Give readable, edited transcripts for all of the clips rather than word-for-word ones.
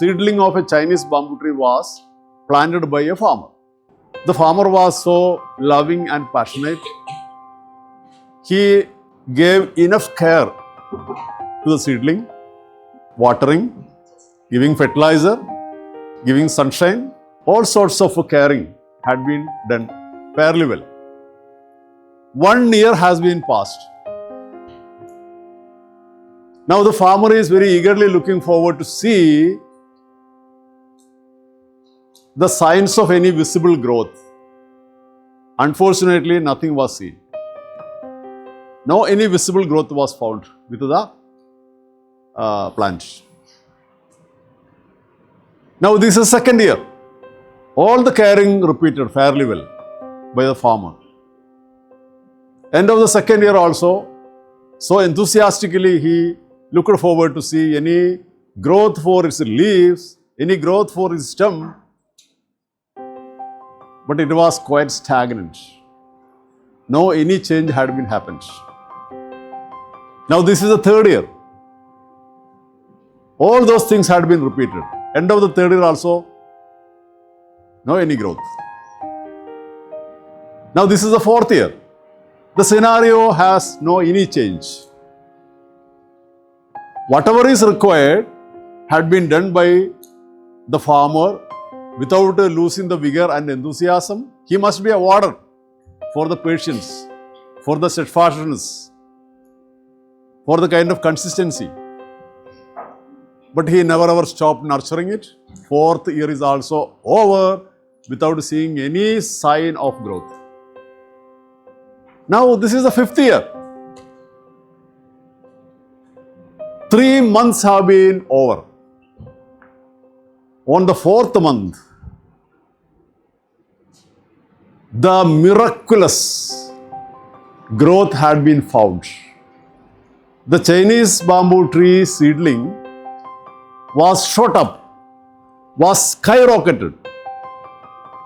seedling of a Chinese bamboo tree was planted by a farmer. The farmer was so loving and passionate. He gave enough care to the seedling, watering, giving fertilizer, giving sunshine. All sorts of caring had been done fairly well. 1 year has been passed. Now the farmer is very eagerly looking forward to see the signs of any visible growth. Unfortunately, nothing was seen. No any visible growth was found with the plant. Now this is second year. All the caring repeated fairly well by the farmer. End of the second year also, so enthusiastically he looked forward to see any growth for its leaves, any growth for its stem, but it was quite stagnant. No any change had been happened. Now this is the third year. All those things had been repeated. End of the third year also, no any growth. Now this is the fourth year. The scenario has no any change. Whatever is required had been done by the farmer without losing the vigor and enthusiasm. He must be awarded for the patience, for the steadfastness, for the kind of consistency. But he never ever stopped nurturing it. Fourth year is also over without seeing any sign of growth. Now this is the fifth year. 3 months have been over. On the fourth month, the miraculous growth had been found. The Chinese bamboo tree seedling was shot up, was skyrocketed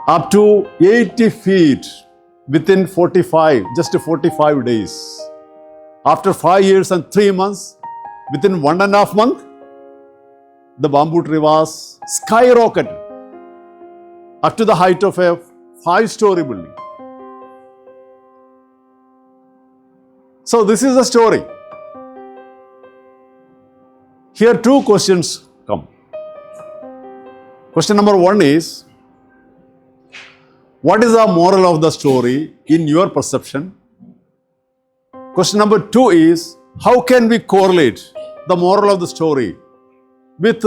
up to 80 feet within 45 days. After 5 years and 3 months, within 1.5 months, the bamboo tree was skyrocketed up to the height of a 5-story building. So this is the story. Here 2 questions come. Question number 1 is, what is the moral of the story in your perception? Question number 2 is, how can we correlate the moral of the story with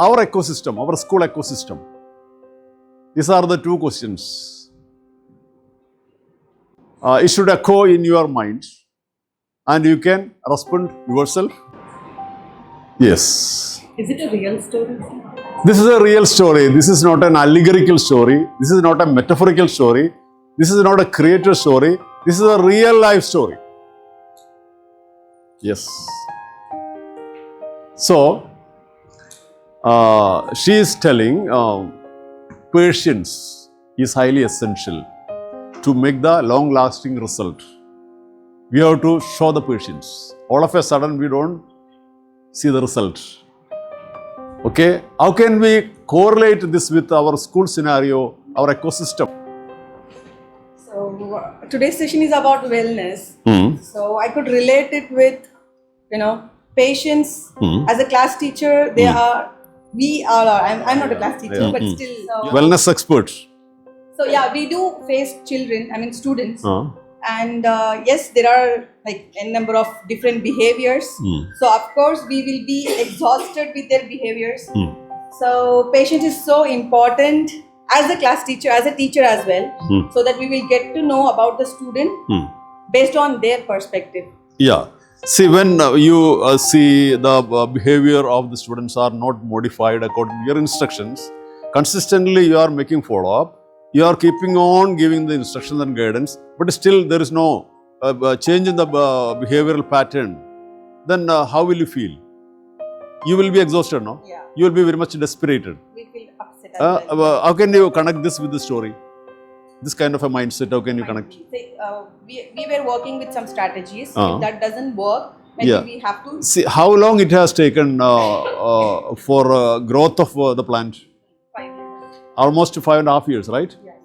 our ecosystem, our school ecosystem? These are the 2 questions. It should echo in your mind and you can respond yourself. Yes. Is it a real story? This is a real story. This is not an allegorical story. This is not a metaphorical story. This is not a creator story. This is a real life story. Yes. So, she is telling patience is highly essential to make the long-lasting result. We have to show the patience. All of a sudden, we don't see the result. Okay, how can we correlate this with our school scenario, our ecosystem? So today's session is about wellness. So I could relate it with, patients. As a class teacher, we all are. I'm not a class teacher, but still. Wellness experts. So yeah, we do face children, students. And yes, there are like a number of different behaviors. So of course, we will be exhausted with their behaviors. So patience is so important as a class teacher, as a teacher as well, so that we will get to know about the student based on their perspective. Yeah. See, when you see the behavior of the students are not modified according to your instructions, consistently you are making follow-up, you are keeping on giving the instructions and guidance, but still there is no change in the behavioral pattern, then how will you feel? You will be exhausted, no? Yeah. You will be very much desperated. We feel upset as well. How can you connect this with the story? This kind of a mindset, how can you connect? We were working with some strategies. Uh-huh. If that doesn't work, Maybe Yeah. we have to. See how long it has taken for growth of the plant? 5 years. Almost 5.5 years, right? Yes.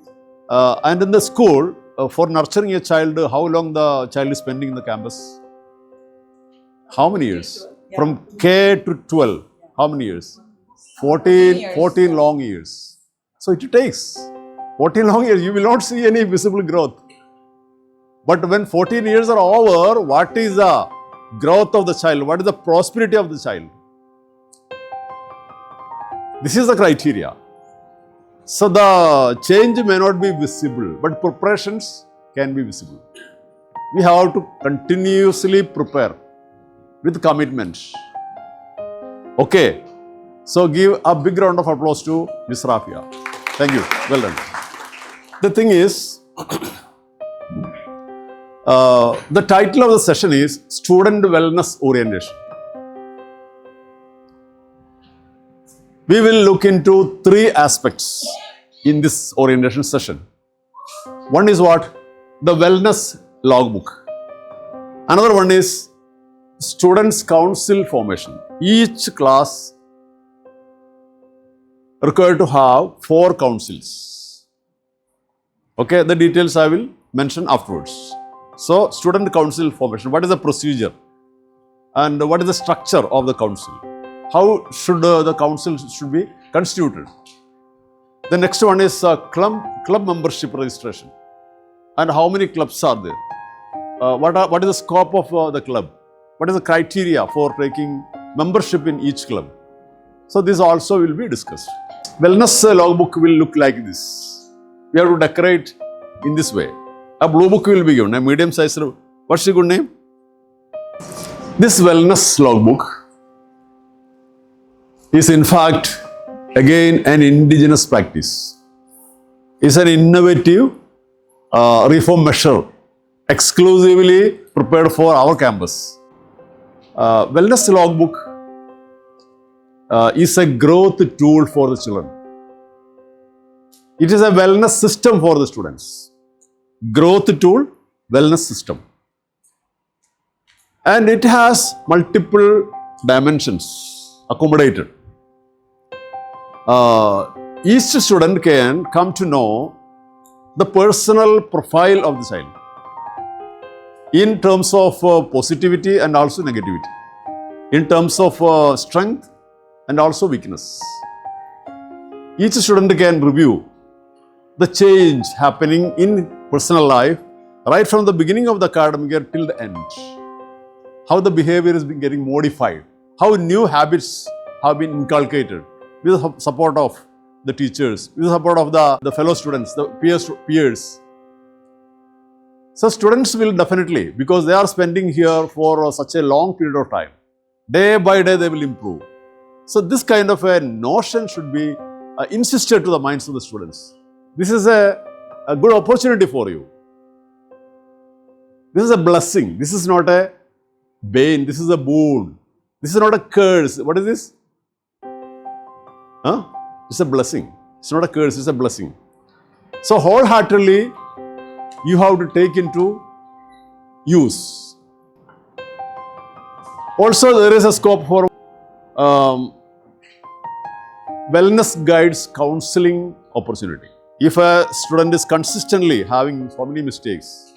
And in the school, for nurturing a child, how long the child is spending in the campus? How many years? Yeah. From K to 12. How many years? 14, years. 14 long years. So it takes 14 long years. You will not see any visible growth. But when 14 years are over, what is the growth of the child? What is the prosperity of the child? This is the criteria. So the change may not be visible, but preparations can be visible. We have to continuously prepare with commitment. Okay. So give a big round of applause to Ms. Rafia. Thank you. Well done. The thing is, the title of the session is Student Wellness Orientation. We will look into 3 aspects in this orientation session. One is what? The wellness logbook. Another one is students' council formation. Each class required to have 4 councils. Okay, the details I will mention afterwards. So, student council formation, what is the procedure and what is the structure of the council? How should the council should be constituted? The next one is club membership registration and how many clubs are there? What is the scope of the club? What is the criteria for taking membership in each club? So, this also will be discussed. Wellness logbook will look like this. We have to decorate in this way. A blue book will be given, a medium size. What's the good name? This wellness logbook is in fact again an indigenous practice. It's an innovative reform measure exclusively prepared for our campus. Wellness logbook is a growth tool for the children. It is a wellness system for the students. Growth tool, wellness system. And it has multiple dimensions accommodated. Each student can come to know the personal profile of the child in terms of positivity and also negativity, in terms of strength and also weakness. Each student can review the change happening in personal life right from the beginning of the academic year till the end. How the behavior is getting modified, how new habits have been inculcated with the support of the teachers, with the support of the fellow students, the peers. So students will definitely, because they are spending here for such a long period of time, day by day they will improve. So this kind of a notion should be insisted to the minds of the students. This is a good opportunity for you. This is a blessing. This is not a bane. This is a boon. This is not a curse. What is this? It's a blessing. It's not a curse. It's a blessing. So wholeheartedly, you have to take into use. Also, there is a scope for wellness guides counseling opportunity. If a student is consistently having so many mistakes,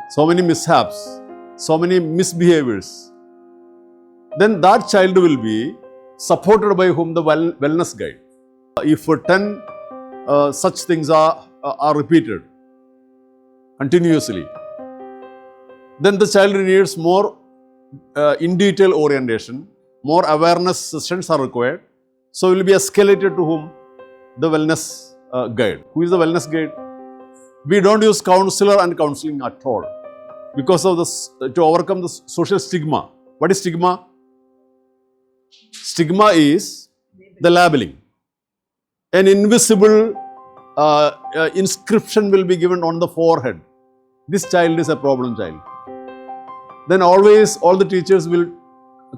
so many mishaps, so many misbehaviors, then that child will be supported by whom? The wellness guide. If 10 such things are repeated continuously, then the child needs more in detail orientation, more awareness sessions are required. So will be escalated to whom? The wellness guide. Who is the wellness guide? We don't use counselor and counseling at all because of this, to overcome the social stigma. What is stigma? Stigma is the labeling. An invisible inscription will be given on the forehead. This child is a problem child. Then always all the teachers will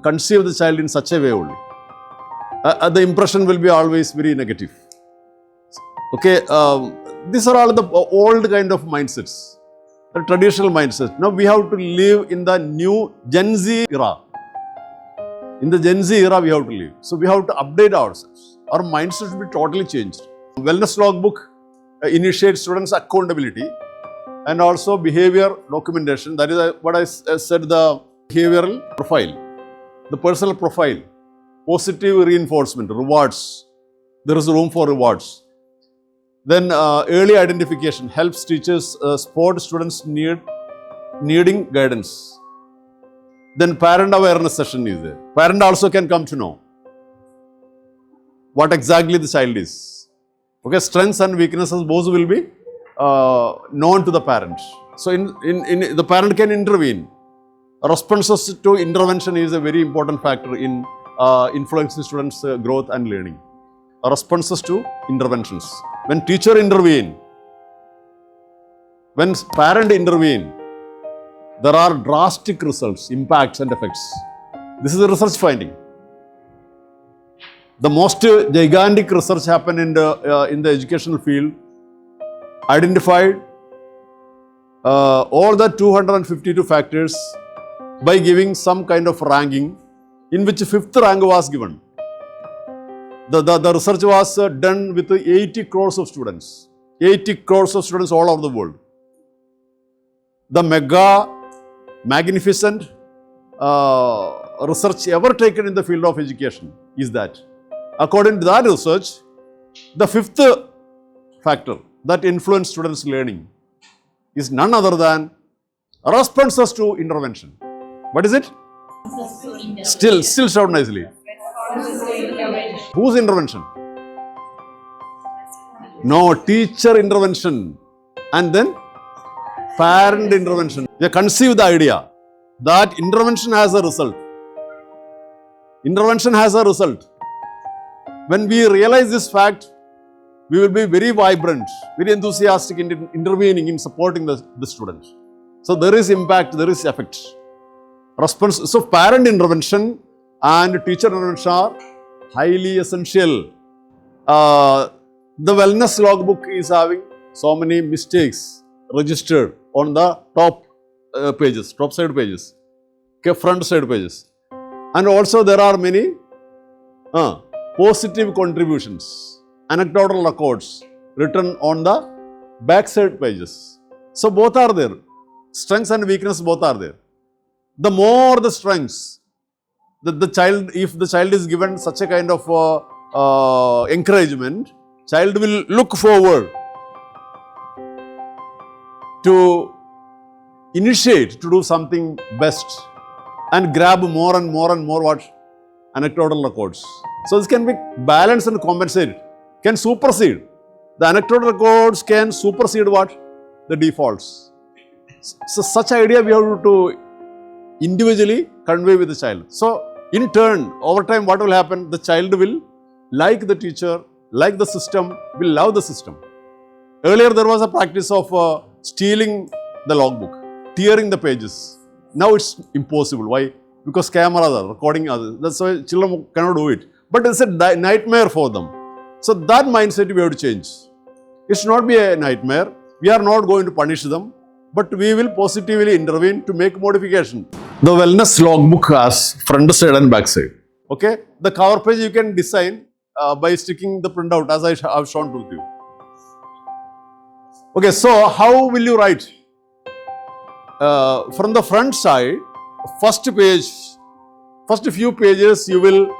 conceive the child in such a way only. The impression will be always very negative. Okay, these are all the old kind of mindsets. the traditional mindset. Now we have to live in the new Gen Z era. In the Gen Z era, we have to live. So we have to update ourselves. Our mindset should be totally changed. Wellness logbook initiates students' accountability and also behavior documentation. That is what I said, the behavioral profile, the personal profile, positive reinforcement, rewards. There is room for rewards. Then early identification helps teachers spot students needing guidance. Then parent awareness session is there. Parent also can come to know what exactly the child is. Okay, strengths and weaknesses both will be known to the parent. So in the parent can intervene. Responses to intervention is a very important factor in influencing students' growth and learning. Responses to interventions. When teacher intervene, when parent intervene, there are drastic results, impacts and effects. This is a research finding. The most gigantic research happened in the educational field, identified all the 252 factors by giving some kind of ranking, in which 5th rank was given. The research was done with 80 crores of students. 80 crores of students all over the world. The magnificent research ever taken in the field of education is that. According to that research, the 5th factor that influenced students' learning is none other than responses to intervention. What is it? Still shout nicely. Whose intervention? No, teacher intervention. And then parent intervention. They conceive the idea that intervention has a result. Intervention has a result. When we realize this fact, we will be very vibrant, very enthusiastic in intervening, in supporting the student. So there is impact, there is effect. So parent intervention and teacher intervention are highly essential. The wellness logbook is having so many mistakes registered on the top pages, top side pages, front side pages. And also there are many positive contributions, anecdotal records written on the backside pages. So both are there. Strengths and weakness both are there. The more the strengths, the child, if the child is given such a kind of encouragement, child will look forward to initiate to do something best and grab more and more and more what? Anecdotal records. So this can be balanced and compensated, can supersede. The anecdotal records can supersede what? The defaults. So such idea we have to individually convey with the child. So in turn, over time what will happen? The child will like the teacher, like the system, will love the system. Earlier there was a practice of stealing the logbook, tearing the pages. Now it's impossible. Why? Because cameras are recording others. That's why children cannot do it. But it's a nightmare for them. So that mindset we have to change. It should not be a nightmare. We are not going to punish them, but we will positively intervene to make modification. The wellness logbook has front side and back side. Okay? The cover page you can design by sticking the printout as I have shown to you. Okay, so how will you write? From the front side, first few pages you will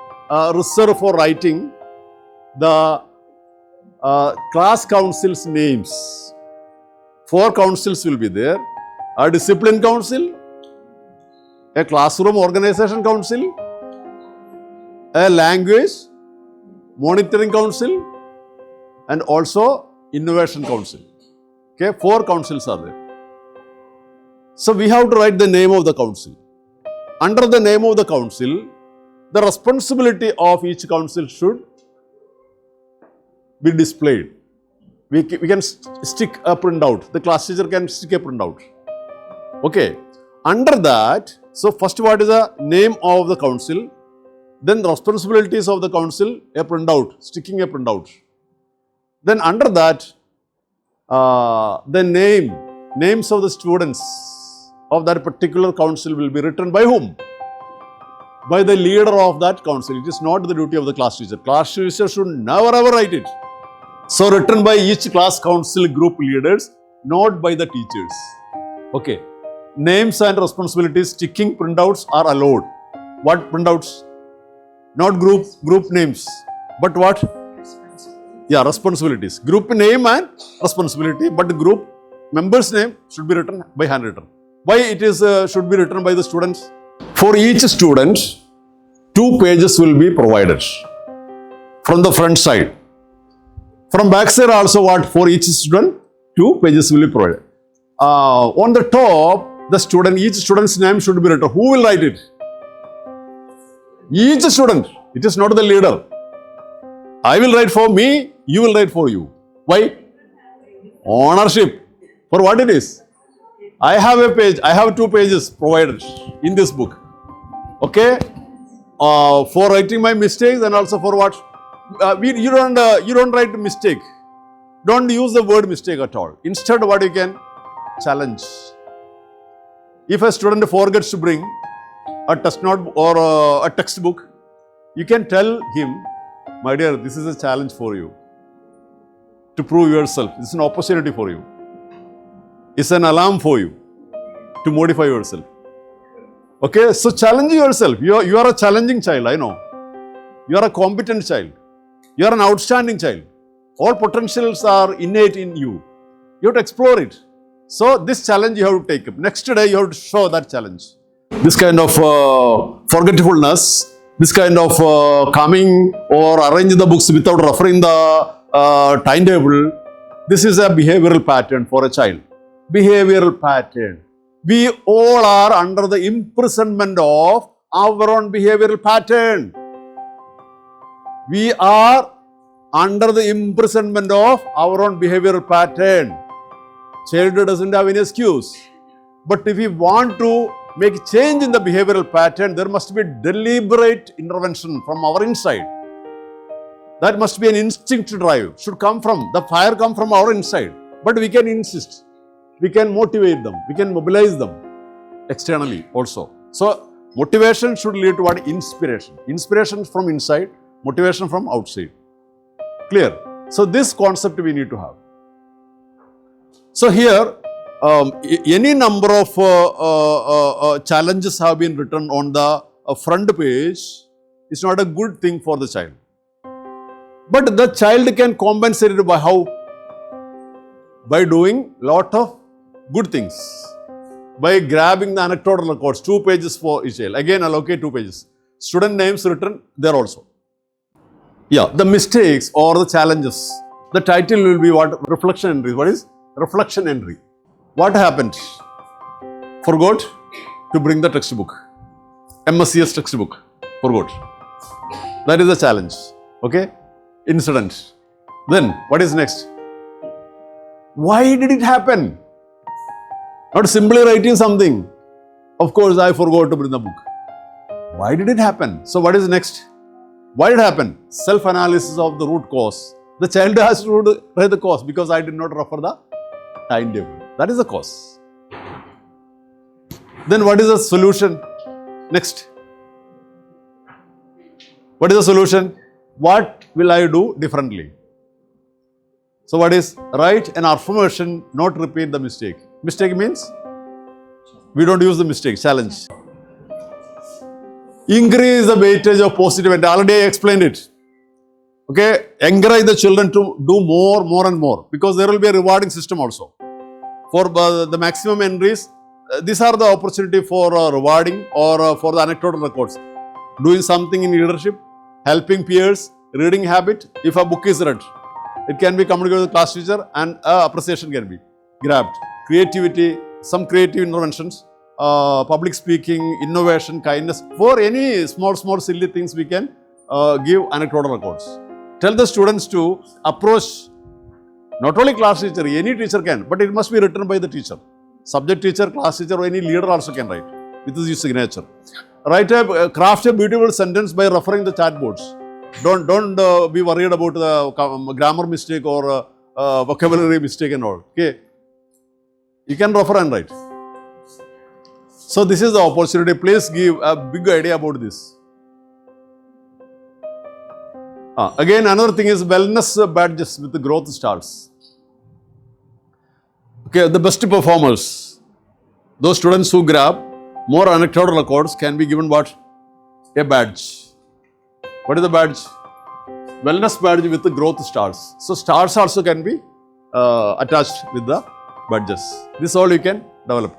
reserve for writing the class council's names. 4 councils will be there. A discipline council, a classroom organization council, a language monitoring council, and also innovation council. Okay, 4 councils are there. So we have to write the name of the council. Under the name of the council, the responsibility of each council should be displayed. We can stick a printout. The class teacher can stick a printout. Okay. Under that, so first what is the name of the council, then the responsibilities of the council, a printout, sticking a printout. Then under that, the name names of the students of that particular council will be written by whom? By the leader of that council. It is not the duty of the class teacher. Class teacher should never ever write it. So written by each class council group leaders, not by the teachers. Okay. Names and responsibilities, ticking printouts are allowed. What printouts? Not group names, but what? Yeah, responsibilities. Group name and responsibility, but the group member's name should be written by handwritten. Why it is should be written by the students? For each student, 2 pages will be provided from the front side. From back side also what? For each student, 2 pages will be provided. On the top, each student's name should be written. Who will write it? Each student. It is not the leader. I will write for me, you will write for you. Why? Ownership. For what it is? I have a page, I have 2 pages provided in this book. Okay? For writing my mistakes and also for what? You don't write mistake. Don't use the word mistake at all. Instead, what you can? Challenge. If a student forgets to bring a test note or a textbook, you can tell him, my dear, this is a challenge for you to prove yourself. This is an opportunity for you. It's an alarm for you to modify yourself. Okay, so challenge yourself. You are a challenging child, I know. You are a competent child. You are an outstanding child. All potentials are innate in you. You have to explore it. So this challenge you have to take up. Next day you have to show that challenge. This kind of forgetfulness, this kind of coming or arranging the books without referring the timetable, this is a behavioral pattern for a child. Behavioral pattern. We all are under the imprisonment of our own behavioral pattern. We are under the imprisonment of our own behavioral pattern. Child doesn't have any excuse. But if we want to make a change in the behavioral pattern, there must be deliberate intervention from our inside. That must be an instinct drive. Should come from, the fire come from our inside. But we can insist. We can motivate them. We can mobilize them externally also. So, motivation should lead to what? Inspiration. Inspiration from inside, motivation from outside. Clear? So, this concept we need to have. So, here, any number of challenges have been written on the front page. It's not a good thing for the child. But the child can compensate it by how? By doing lot of good things. By grabbing the anecdotal records, 2 pages for each child. Again, allocate 2 pages. Student names written there also. Yeah, the mistakes or the challenges. The title will be what? Reflection entry. What is? Reflection entry. What happened? Forgot to bring the textbook. MSCS textbook. Forgot. That is the challenge. Okay? Incident. Then, what is next? Why did it happen? Not simply writing something. Of course, I forgot to bring the book. Why did it happen? So, what is next? Why did it happen? Self-analysis of the root cause. The child has to write the cause because I did not refer the timetable. That is the cause. Then, what is the solution? Next. What is the solution? What will I do differently? So, what is? Write an affirmation, not repeat the mistake. Mistake means we don't use the mistake, challenge. Increase the weightage of positive and already I explained it. Okay, encourage the children to do more and more because there will be a rewarding system also. For the maximum entries, these are the opportunity for rewarding or for the anecdotal records. Doing something in leadership, helping peers, reading habit. If a book is read, it can be communicated with the class teacher and appreciation can be grabbed. Creativity, some creative interventions, public speaking, innovation, kindness. For any small silly things we can give anecdotal records. Tell the students to approach not only class teacher, any teacher can, but it must be written by the teacher. Subject teacher, class teacher or any leader also can write with his signature. Craft a beautiful sentence by referring the chat boards. Don't be worried about the grammar mistake or vocabulary mistake and all. Okay. You can refer and write. So this is the opportunity. Please give a big idea about this. Again, another thing is wellness badges with the growth stars. Okay, the best performers, those students who grab more anecdotal records can be given what? A badge. What is the badge? Wellness badge with the growth stars. So stars also can be attached with the badges. This all you can develop.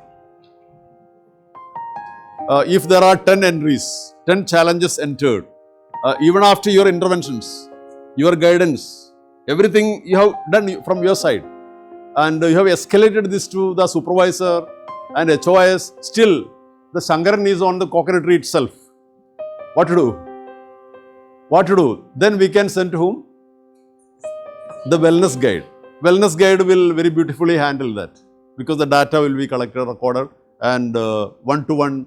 If there are 10 entries, 10 challenges entered, even after your interventions, your guidance, everything you have done from your side, and you have escalated this to the supervisor and HOS, still the Shankaran is on the coconut tree itself. What to do? What to do? Then we can send to whom? The wellness guide. Wellness guide will very beautifully handle that, because the data will be collected, recorded, and one-to-one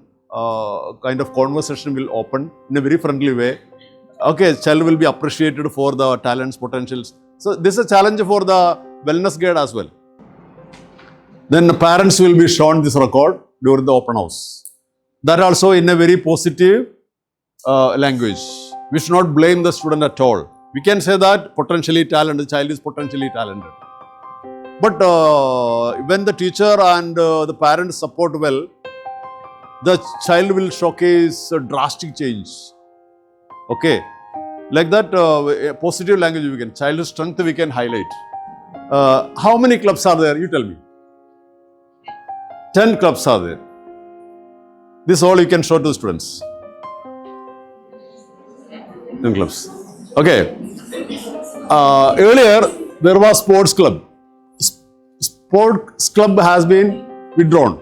kind of conversation will open in a very friendly way. Okay, child will be appreciated for the talents, potentials. So this is a challenge for the wellness guide as well. Then the parents will be shown this record during the open house. That also in a very positive language. We should not blame the student at all. We can say that potentially talented, the child is potentially talented. But when the teacher and the parents support well, the child will showcase a drastic change. Okay, like that, a positive language we can, child's strength we can highlight. How many clubs are there? You tell me. 10 clubs are there. This all you can show to the students. 10 clubs. Okay. Earlier there was sports club. Sports club has been withdrawn.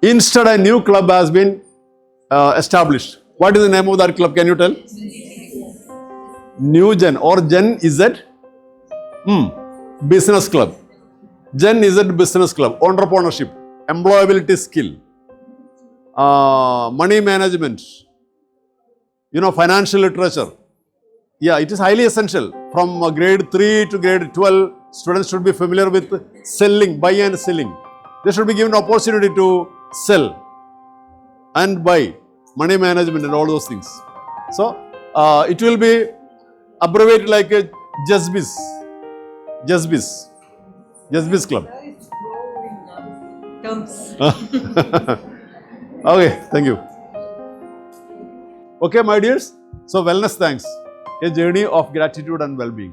Instead, a new club has been established. What is the name of that club? Can you tell? New Gen or Gen Z? Business club. Gen Z business club. Entrepreneurship, employability skill, money management, financial literature. Yeah, it is highly essential. From grade 3 to grade 12, students should be familiar with selling, buy and selling. They should be given opportunity to sell and buy, money management and all those things. So, it will be abbreviated like a JSBIS. JSBIS club. Okay, thank you. Okay, my dears. So, wellness thanks. A journey of gratitude and well-being.